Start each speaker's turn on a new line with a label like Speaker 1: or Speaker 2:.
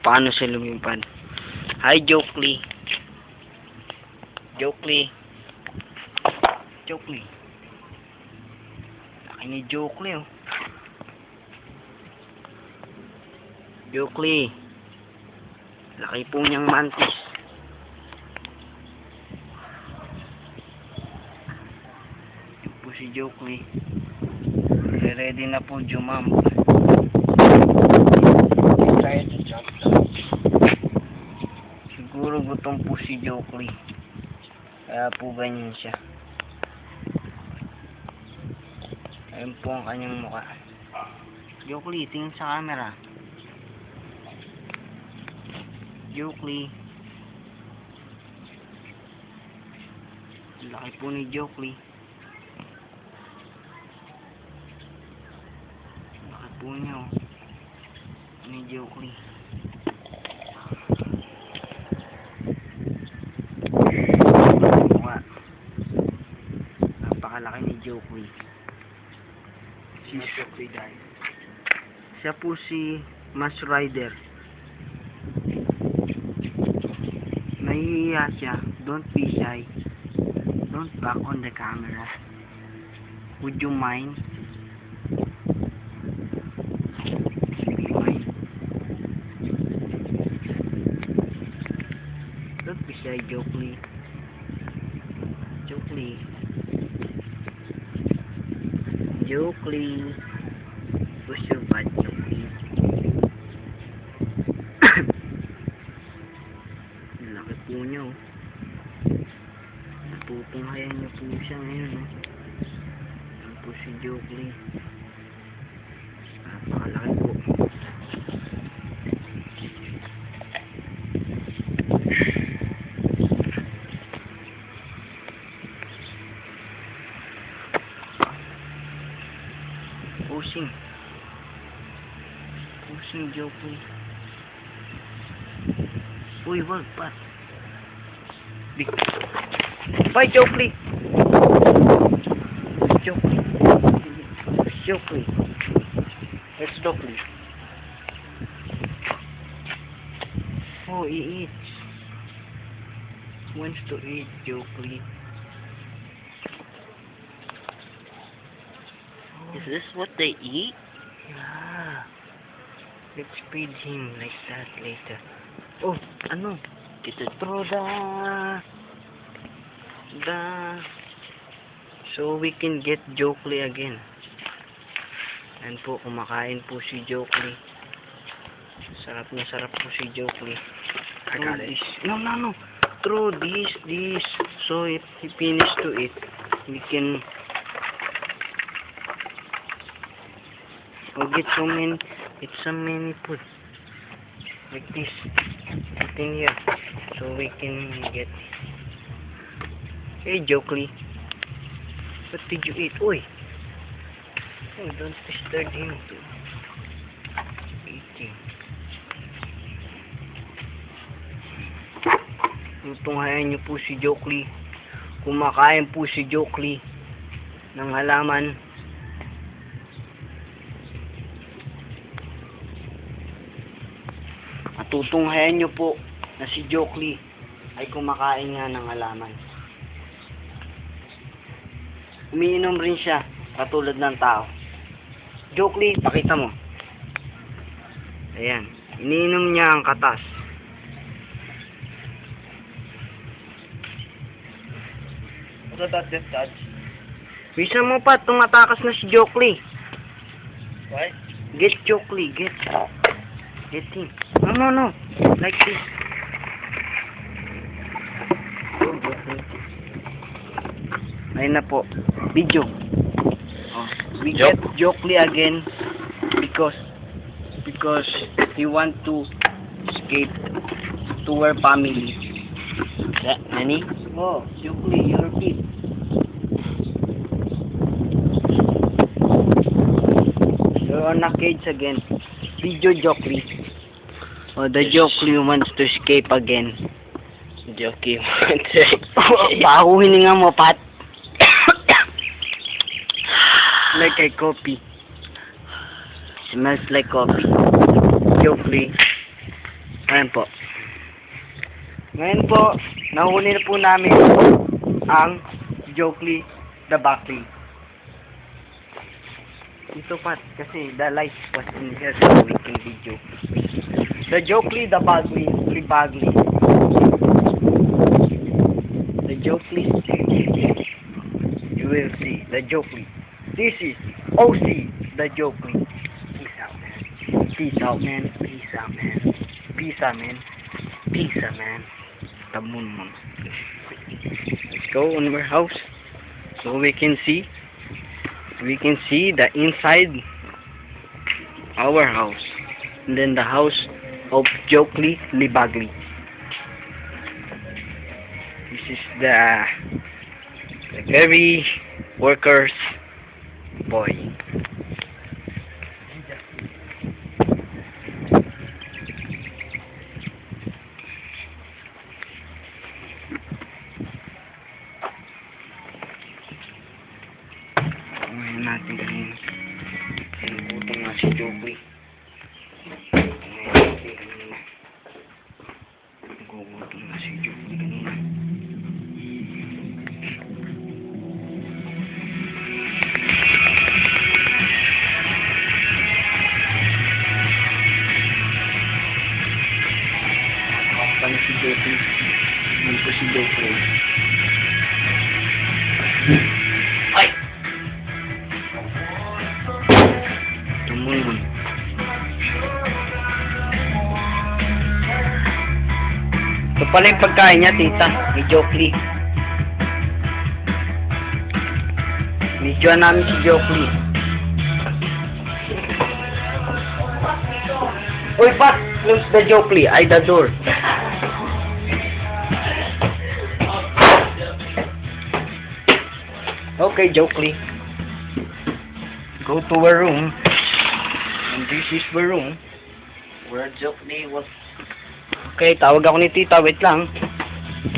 Speaker 1: Paano siya lumipad? Hi, Jokely. Jokely. Jokely. Laki ni Jokely, oh. Jokely. Laki po niyang mantis. Ito po si Jokely. Ready na po jumamp. Try to jump down. Siguro gutom po si Jokely. Kaya po ganyan siya. Ayun po ang kanyang mukha. Jokely, tingin sa camera. Jokely. Laki po ni Jokely. Laki po niya, oh. Ni Jokely. Napakalaki ni Jokely. Si Jokely dahil. Siya po si Mas Rider. Nahihiya siya. Don't be shy. Don't back on the camera. Would you mind? Don't be shy, Jokely. Jokely. Jokely. Push your butt, Jokely. Laki po niya, oh. Natutunghayan niya po siya ngayon, oh. Yan po si Jokely. Napakalaki po. Pushing. Pushing, Jokely. Uy, wag, pat. Bye, Jokely. Jokely. Jokely. Let's Jokely. Oh, he eats. Wants to eat, Jokely. Is this what they eat? Yeah. Let's feed him like that later. Oh, ano? Kita throw so we can get Jokely again. And po, kumakain po si Jokely. Sarap na sarap po si Jokely. I got it. No. Throw this. So if he finish to eat, we can get so many food like this. Put in here so we can get. Hey, Jokely, what did you eat? Oi, oh, don't disturb him to eating. Tutunghayan niyo po si Jokely. Kumakain po si Jokely ng halaman. Tutunghayan nyo po na si Jokely ay kumakain nga ng halaman. Umiinom rin siya katulad ng tao. Jokely, pakita mo. Ayan, iniinom niya ang katas.
Speaker 2: What about this, Dad?
Speaker 1: Bisa mo pa, tumatakas na si Jokely.
Speaker 2: What?
Speaker 1: Get Jokely, get him. No. Like this. Ayun na po. Video. Oh, we get Jokely again because he want to escape to our family. Nani? Oh, Jokely, you're big. You're on a cage again. Video, Jokely. Oh, the Jokely wants to escape again.
Speaker 2: Jokely wants to escape.
Speaker 1: Baho hininga mo, Pat. Like a coffee. Smells like coffee. Jokely. Ayan po. Ngayon po, nahuli na po namin ang Jokely the Buckley. Ito pa, kasi the light was in here so we can video. The Jokely the Buckley, the Jokely, you will see the Jokely. This is OC, the Jokely. Peace out, man. Peace out, man. Peace out, man. Peace out, man. Peace out, man. The moon. Let's go on our house so we can see the inside our house, and then the house of Jokely Libagli. This is the very workers boy. Ngayon natin kanina. Gutom nga si Jokely. Ngayon natin kanina. Gutom nga si Jokely kanina. Nakakapal si Jokely. Hindi ko si Jokely. Ay! Tumungon. Ito pala yung pagkain niya, tita. Ni Jokely. Medyo namin si Jokely. Uy, pa! Close the Jokely. Ay, the door. Okay, Jokely. Go to our room. And this is the room where Jokely was. Okay, tawag ako ni tita. Wait lang.